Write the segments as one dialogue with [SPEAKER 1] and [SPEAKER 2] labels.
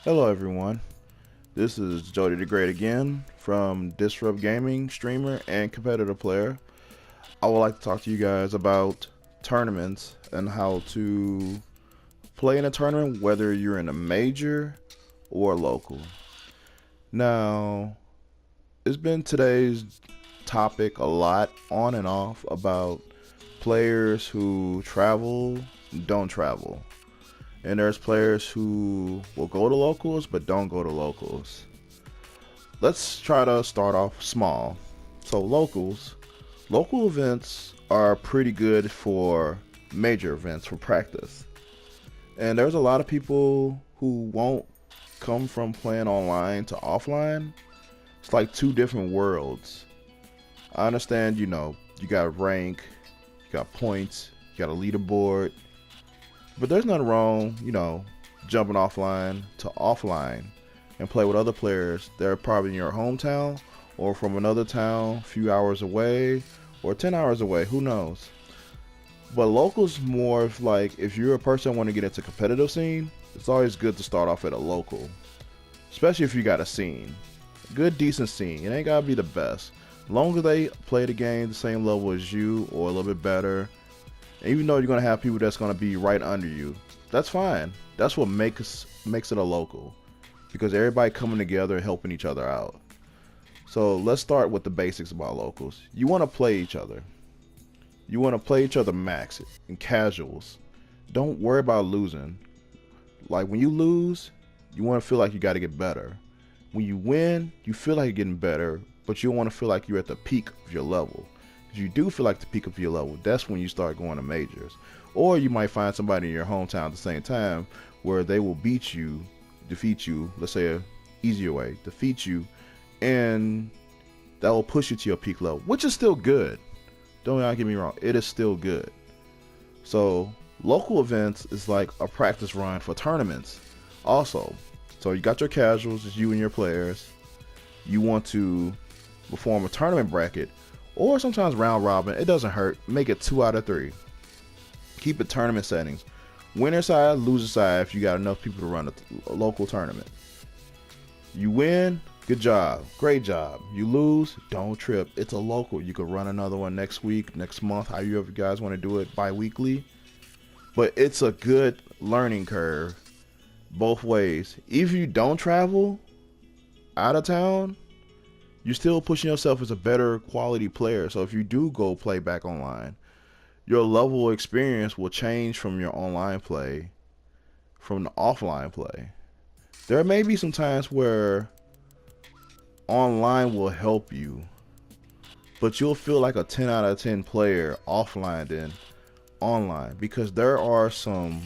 [SPEAKER 1] Hello everyone, this is Jody the Great again from Disrupt Gaming, streamer and competitive player. I would like to talk to you guys about tournaments and how to play in a tournament whether you're in a major or local. Now, it's been today's topic a lot on and off about players who travel, don't travel. And there's players who will go to locals but don't go to locals. Let's try to start off small. So local events are pretty good for major events for practice. And there's a lot of people who won't come from playing online to offline. It's like two different worlds. I understand, you got rank, you got points, you got a leaderboard, but there's nothing wrong, jumping offline to offline and play with other players that are probably in your hometown or from another town a few hours away or 10 hours away, who knows. But locals more of like, if you're a person that want to get into competitive scene, it's always good to start off at a local, especially if you got a scene, good decent scene. It ain't gotta be the best, as long as they play the game the same level as you or a little bit better. And even though you're gonna have people that's gonna be right under you, that's fine. That's what makes it a local, because everybody coming together and helping each other out. So let's start with the basics about locals. You want to play each other. You want to play each other max in casuals. Don't worry about losing. Like when you lose, you want to feel like you got to get better. When you win, you feel like you're getting better, but you don't want to feel like you're at the peak of your level. If you do feel like the peak of your level, that's when you start going to majors. Or you might find somebody in your hometown at the same time where they will beat you, defeat you, let's say a easier way, defeat you, and that will push you to your peak level, which is still good. Don't get me wrong, it is still good. So local events is like a practice run for tournaments also. So you got your casuals, it's you and your players. You want to perform a tournament bracket or sometimes round robin, it doesn't hurt. Make it 2 out of 3. Keep it tournament settings. Winner side, loser side if you got enough people to run a local tournament. You win, good job, great job. You lose, don't trip. It's a local. You could run another one next week, next month, however you guys want to do it, bi-weekly. But it's a good learning curve both ways. If you don't travel out of town, you're still pushing yourself as a better quality player. So if you do go play back online, your level of experience will change from your online play, from the offline play. There may be some times where online will help you, but you'll feel like a 10 out of 10 player offline than online, because there are some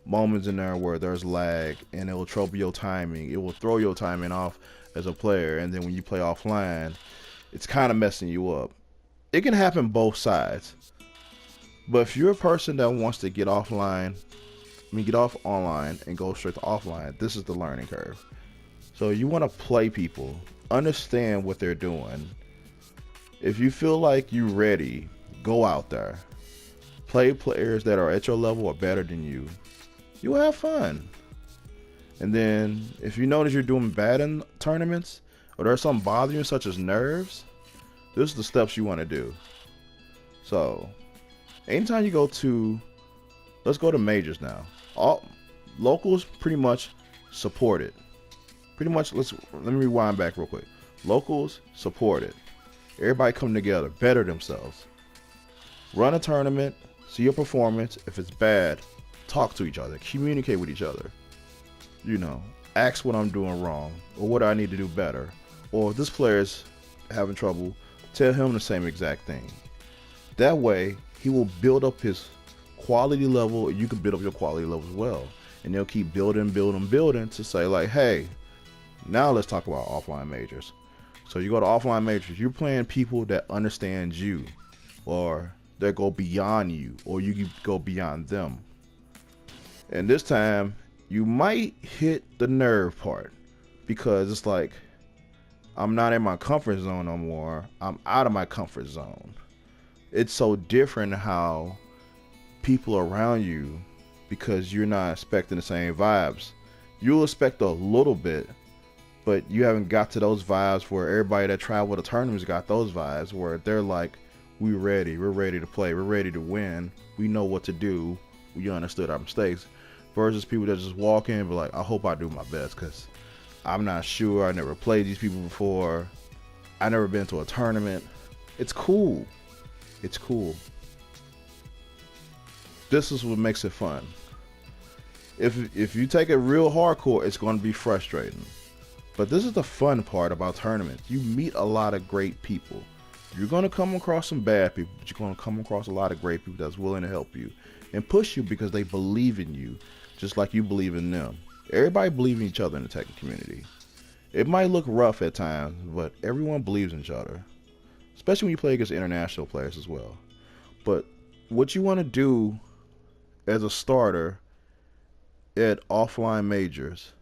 [SPEAKER 1] moments in there where there's lag and it will trouble your timing. It will throw your timing off as a player, and then when you play offline, it's kind of messing you up. It can happen both sides. But if you're a person that wants to get offline, get off online and go straight to offline, this is the learning curve. So you want to play people, understand what they're doing. If you feel like you're ready, go out there. Play players that are at your level or better than you. You'll have fun. And then if you notice you're doing bad in tournaments, or there's something bothering you such as nerves, this is the steps you want to do. So anytime you go to, let's go to majors now. All locals pretty much support it. Pretty much, let me rewind back real quick. Locals support it. Everybody come together, better themselves. Run a tournament, see your performance. If it's bad, talk to each other, communicate with each other. Ask what I'm doing wrong or what I need to do better. Or if this player's having trouble, tell him the same exact thing. That way, he will build up his quality level, and you can build up your quality level as well. And they'll keep building to say like, hey, now let's talk about offline majors. So you go to offline majors, you're playing people that understand you, or that go beyond you, or you go beyond them. And this time, you might hit the nerve part, because it's like, I'm not in my comfort zone no more. I'm out of my comfort zone. It's so different how people around you, because you're not expecting the same vibes. you'll expect a little bit, but you haven't got to those vibes where everybody that traveled to tournaments got those vibes where they're like, we're ready to play, we're ready to win, we know what to do, we understood our mistakes, versus people that just walk in and be like, I hope I do my best because I'm not sure, I never played these people before, I never been to a tournament. It's cool. It's cool. This is what makes it fun. If you take it real hardcore, it's going to be frustrating. But this is the fun part about tournaments. You meet a lot of great people. You're going to come across some bad people, but you're going to come across a lot of great people that's willing to help you and push you because they believe in you, just like you believe in them. Everybody believes in each other in the Tekken community. It might look rough at times, but everyone believes in each other, especially when you play against international players as well. But what you want to do as a starter at offline majors,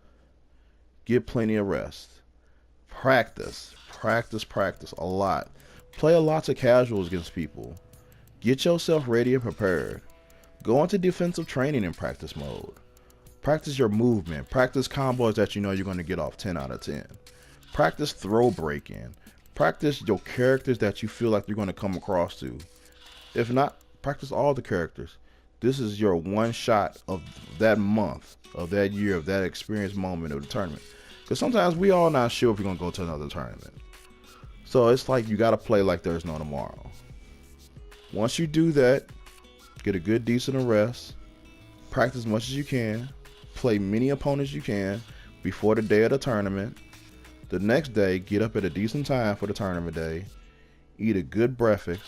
[SPEAKER 1] get plenty of rest. Practice a lot. Play lots of casuals against people. Get yourself ready and prepared. Go into defensive training in practice mode. Practice your movement. Practice combos that you know you're going to get off 10 out of 10. Practice throw breaking. Practice your characters that you feel like you're going to come across to. If not, practice all the characters. This is your one shot of that month, of that year, of that experience moment of the tournament. Because sometimes we all not sure if we're going to go to another tournament. So it's like you got to play like there's no tomorrow. Once you do that, get a good decent of rest. Practice as much as you can. Play many opponents you can before the day of the tournament. The next day, get up at a decent time for the tournament day. Eat a good breakfast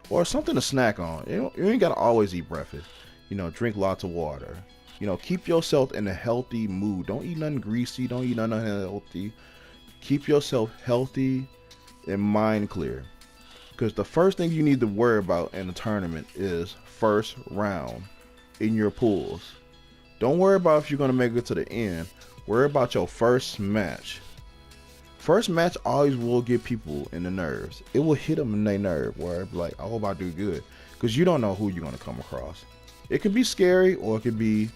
[SPEAKER 1] or something to snack on. You ain't got to always eat breakfast. Drink lots of water. Keep yourself in a healthy mood. Don't eat nothing greasy. Don't eat nothing unhealthy. Keep yourself healthy and mind clear. Because the first thing you need to worry about in a tournament is first round in your pools. Don't worry about if you're going to make it to the end. Worry about your first match. First match always will get people in the nerves. It will hit them in their nerve where it's like, I hope I do good. Because you don't know who you're going to come across. It could be scary or it could be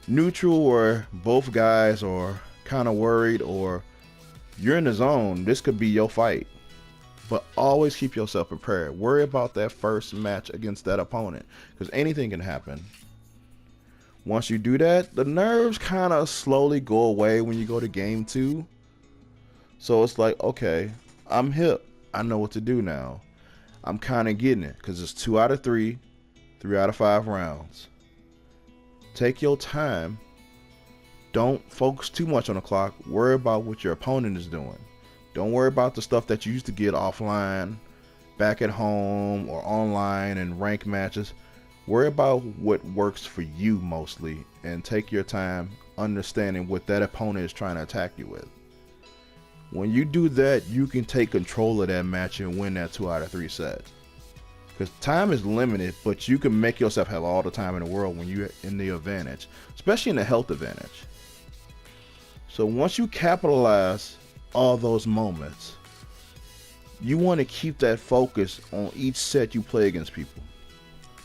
[SPEAKER 1] neutral or both guys are kind of worried or you're in the zone. This could be your fight. But always keep yourself prepared. Worry about that first match against that opponent because anything can happen. Once you do that, the nerves kind of slowly go away when you go to game 2. So it's like, okay, I'm hip. I know what to do now. I'm kind of getting it because it's 2 out of 3, 3 out of 5 rounds. Take your time. Don't focus too much on the clock. Worry about what your opponent is doing. Don't worry about the stuff that you used to get offline, back at home, or online in rank matches. Worry about what works for you mostly and take your time understanding what that opponent is trying to attack you with. When you do that, you can take control of that match and win that 2 out of 3 set. Because time is limited, but you can make yourself have all the time in the world when you're in the advantage, especially in the health advantage. So once you capitalize all those moments, you want to keep that focus on each set you play against people.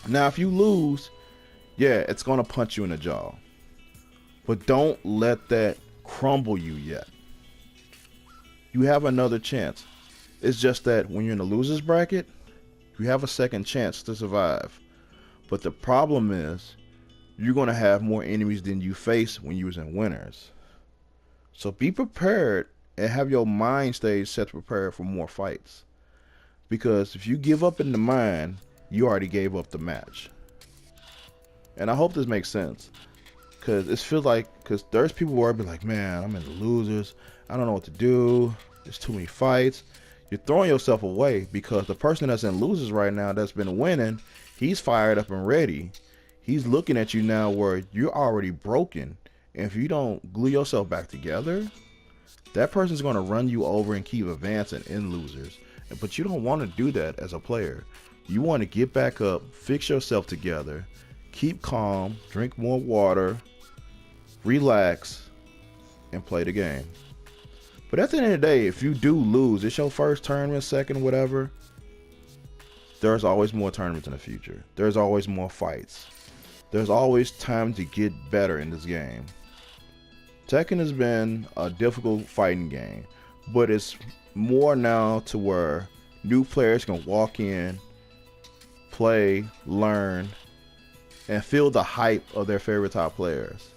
[SPEAKER 1] Now, if you lose, yeah, it's going to punch you in the jaw. But don't let that crumble you yet. You have another chance. It's just that when you're in the losers bracket, you have a second chance to survive. But the problem is, you're going to have more enemies than you face when you're in winners. So be prepared and have your mind stay set to prepare for more fights. Because if you give up in the mind, you already gave up the match. And I hope this makes sense. Because it feels like, because there's people where I'd be like, man, I'm in the losers. I don't know what to do. There's too many fights. You're throwing yourself away because the person that's in losers right now that's been winning, he's fired up and ready. He's looking at you now where you're already broken. And if you don't glue yourself back together, that person's going to run you over and keep advancing in losers. But you don't want to do that as a player. You want to get back up, fix yourself together, keep calm, drink more water, relax, and play the game. But at the end of the day, if you do lose, it's your first tournament, second, whatever, there's always more tournaments in the future. There's always more fights. There's always time to get better in this game. Tekken has been a difficult fighting game, but it's more now to where new players can walk in, play, learn, and feel the hype of their favorite top players.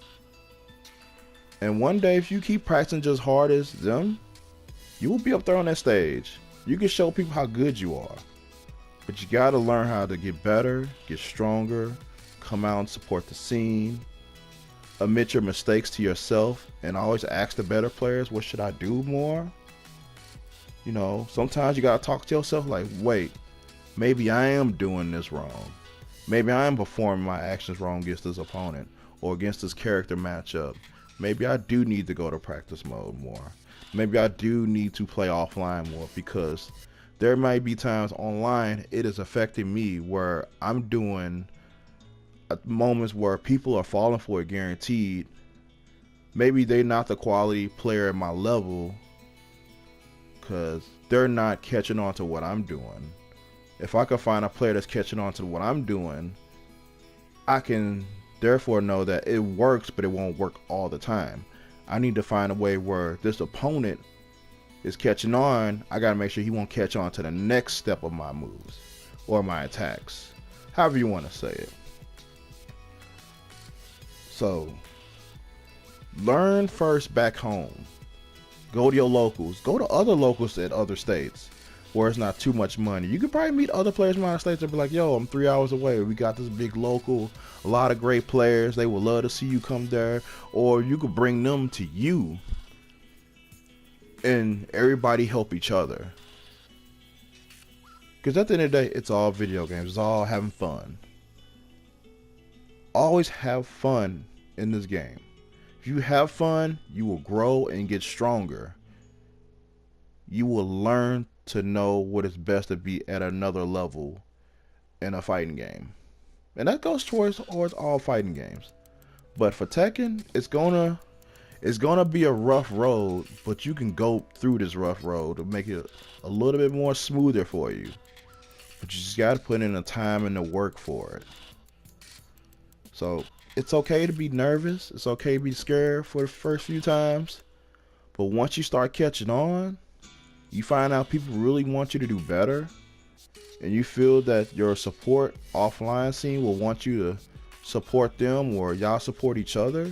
[SPEAKER 1] And one day, if you keep practicing just hard as them, you will be up there on that stage. You can show people how good you are. But you gotta learn how to get better, get stronger, come out and support the scene, admit your mistakes to yourself, and always ask the better players, what should I do more? You know, sometimes you gotta talk to yourself like, wait, maybe I am doing this wrong. Maybe I am performing my actions wrong against this opponent or against this character matchup. Maybe I do need to go to practice mode more. Maybe I do need to play offline more, because there might be times online it is affecting me where I'm doing moments where people are falling for it guaranteed. Maybe they're not the quality player at my level because they're not catching on to what I'm doing. If I can find a player that's catching on to what I'm doing, I can therefore know that it works, but it won't work all the time. I need to find a way where this opponent is catching on. I gotta make sure he won't catch on to the next step of my moves or my attacks, however you want to say it. So learn first back home. Go to your locals. Go to other locals at other states where it's not too much money. You could probably meet other players from other states and be like, yo, I'm 3 hours away. We got this big local, a lot of great players. They would love to see you come there. Or you could bring them to you and everybody help each other. Because at the end of the day, it's all video games. It's all having fun. Always have fun in this game. If you have fun, you will grow and get stronger. You will learn to know what is best to be at another level in a fighting game. And that goes towards all fighting games. But for Tekken, it's gonna be a rough road, but you can go through this rough road to make it a little bit more smoother for you. But you just gotta put in the time and the work for it. So it's okay to be nervous. It's okay to be scared for the first few times. But once you start catching on, you find out people really want you to do better, and you feel that your support offline scene will want you to support them, or y'all support each other,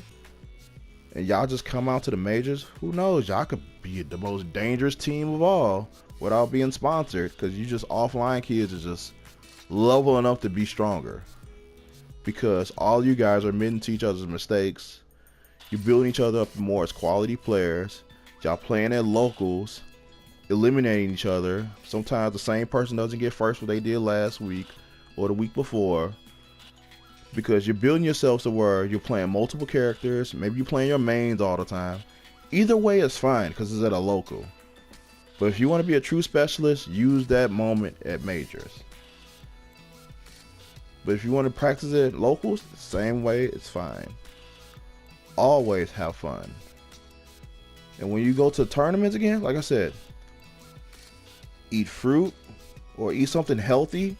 [SPEAKER 1] and y'all just come out to the majors. Who knows? Y'all could be the most dangerous team of all without being sponsored, because you just offline kids are just leveling up to be stronger. Because all you guys are admitting to each other's mistakes. You're building each other up more as quality players. Y'all playing at locals, eliminating each other. Sometimes the same person doesn't get first what they did last week or the week before. Because you're building yourself to where you're playing multiple characters. Maybe you're playing your mains all the time. Either way is fine because it's at a local. But if you want to be a true specialist, use that moment at majors. But if you want to practice it at locals, the same way, it's fine. Always have fun. And when you go to tournaments again, like I said, eat fruit or eat something healthy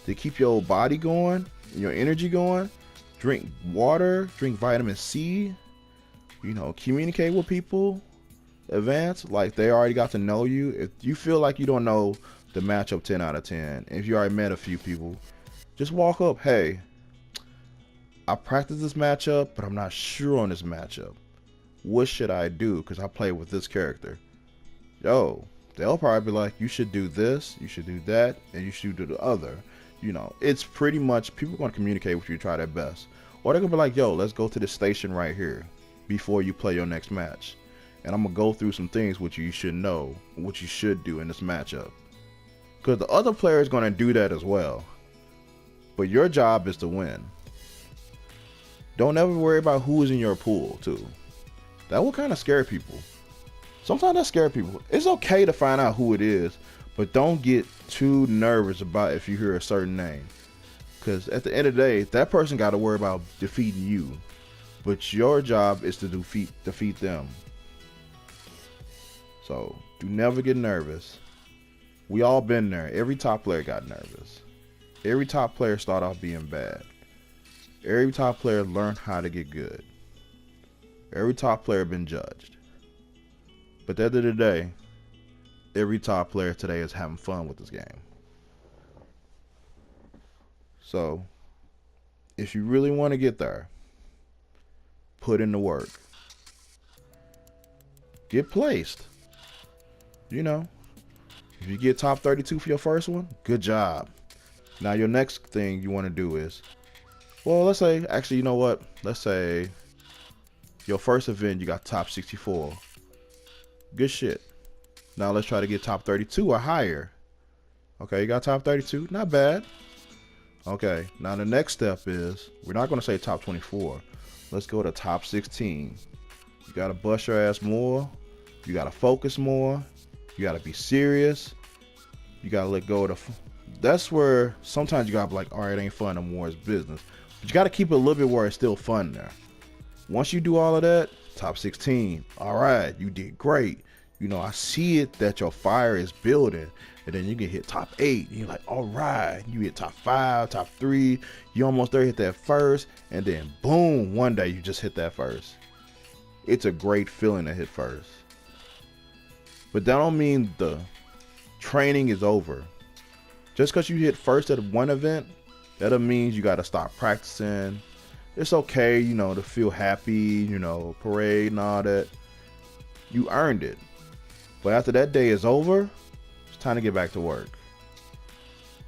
[SPEAKER 1] to keep your body going and your energy going. Drink water, drink vitamin C, you know, communicate with people, advance, like they already got to know you. If you feel like you don't know the matchup 10 out of 10, if you already met a few people, just walk up, hey, I practiced this matchup, but I'm not sure on this matchup. What should I do? Because I play with this character. Yo, they'll probably be like, you should do this, you should do that, and you should do the other. You know, it's pretty much, people are going to communicate with you, try their best. Or they're going to be like, yo, let's go to this station right here before you play your next match. And I'm going to go through some things which you should know, what you should do in this matchup. Because the other player is going to do that as well. But your job is to win. Don't ever worry about who is in your pool, too. That will kind of scare people. Sometimes that scares people. It's okay to find out who it is, but don't get too nervous about if you hear a certain name. Because at the end of the day, that person got to worry about defeating you. But your job is to defeat them. So, do never get nervous. We all been there. Every top player got nervous. Every top player start off being bad. Every top player learned how to get good. Every top player been judged. But at the end of the day, every top player today is having fun with this game. So, if you really want to get there, put in the work. Get placed. You know, if you get top 32 for your first one, good job. Now your next thing you want to do is, well, let's say, actually, you know what? Let's say your first event, you got top 64. Good shit. Now let's try to get top 32 or higher. Okay, you got top 32. Not bad. Okay, now the next step is, we're not going to say top 24. Let's go to top 16. You got to bust your ass more. You got to focus more. You got to be serious. You got to let go of the... That's where sometimes you got to be like, all right, it ain't fun no more, it's business. But you got to keep it a little bit where it's still fun there. Once you do all of that, top 16. All right, you did great. You know, I see it that your fire is building. And then you can hit top 8. And you're like, all right. You hit top 5, top 3. You almost there, hit that first. And then boom, one day you just hit that first. It's a great feeling to hit first. But that don't mean the training is over. Just because you hit first at one event, that don't mean you got to stop practicing. It's okay, you know, to feel happy, you know, parade and all that. You earned it. But after that day is over, it's time to get back to work.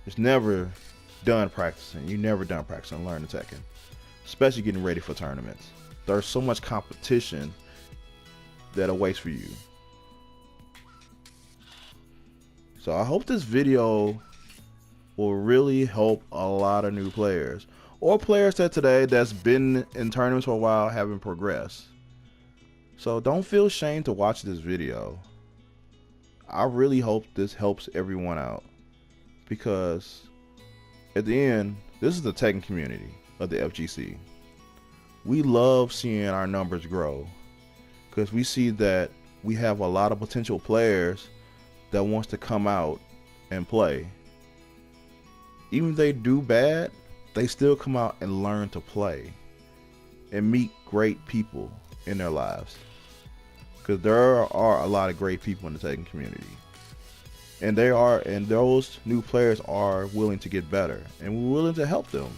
[SPEAKER 1] It's never done practicing. You're never done practicing learning Tekken. Especially getting ready for tournaments. There's so much competition that awaits for you. So I hope this video will really help a lot of new players. Or players that today that's been in tournaments for a while haven't progressed. So don't feel ashamed to watch this video. I really hope this helps everyone out. Because at the end, this is the Tekken community of the FGC. We love seeing our numbers grow. Because we see that we have a lot of potential players that wants to come out and play. Even if they do bad, they still come out and learn to play and meet great people in their lives. Because there are a lot of great people in the Tekken community. And those new players are willing to get better, and we're willing to help them.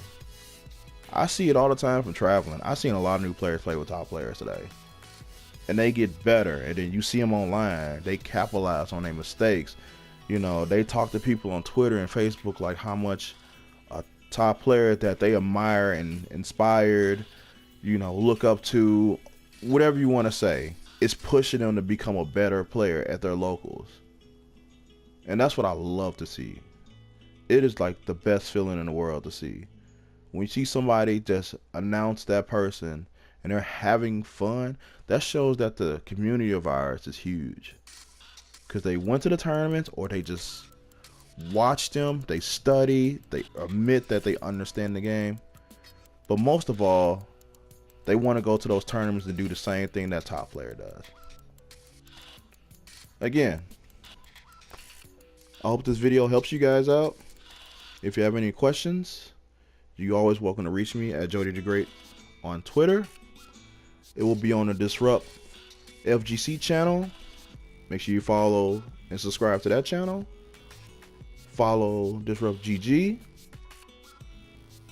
[SPEAKER 1] I see it all the time from traveling. I've seen a lot of new players play with top players today. And they get better, and then you see them online, they capitalize on their mistakes. You know, they talk to people on Twitter and Facebook like how much a top player that they admire and inspired, you know, look up to, whatever you want to say, is pushing them to become a better player at their locals. And that's what I love to see. It is like the best feeling in the world to see. When you see somebody just announce that person and they're having fun, that shows that the community of ours is huge. Because they went to the tournaments, or they just watched them, they study, they admit that they understand the game. But most of all, they want to go to those tournaments and do the same thing that top player does. Again, I hope this video helps you guys out. If you have any questions, you're always welcome to reach me at Jody the Great on Twitter. It will be on the Disrupt FGC channel. Make sure you follow and subscribe to that channel. Follow Disrupt GG.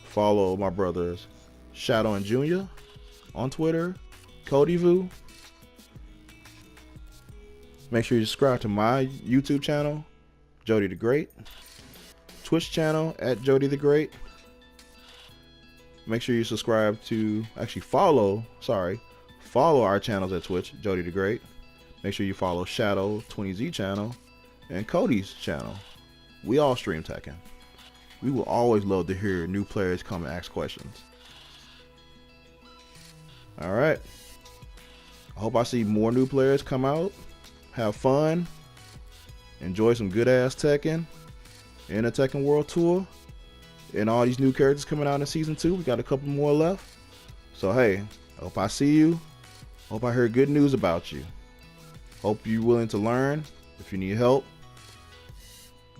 [SPEAKER 1] Follow my brothers Shadow and Junior on Twitter. Cody Vu. Make sure you subscribe to my YouTube channel, Jody the Great. Twitch channel at Jody the Great. Make sure you subscribe to, follow our channels at Twitch, Jody the Great. Make sure you follow Shadow 20Z channel and Cody's channel. We all stream Tekken. We will always love to hear new players come and ask questions. Alright. I hope I see more new players come out, have fun, enjoy some good ass Tekken in the Tekken World Tour. And all these new characters coming out in Season 2. We got a couple more left. So hey, I hope I see you. Hope I heard good news about you. Hope you're willing to learn. If you need help,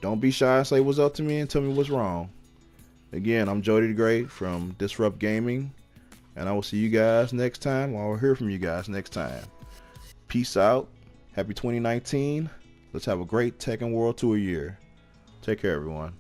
[SPEAKER 1] don't be shy and say what's up to me and tell me what's wrong. Again, I'm Jody the Great from Disrupt Gaming. And I will see you guys next time, or I'll hear from you guys next time. Peace out. Happy 2019. Let's have a great Tekken World Tour year. Take care, everyone.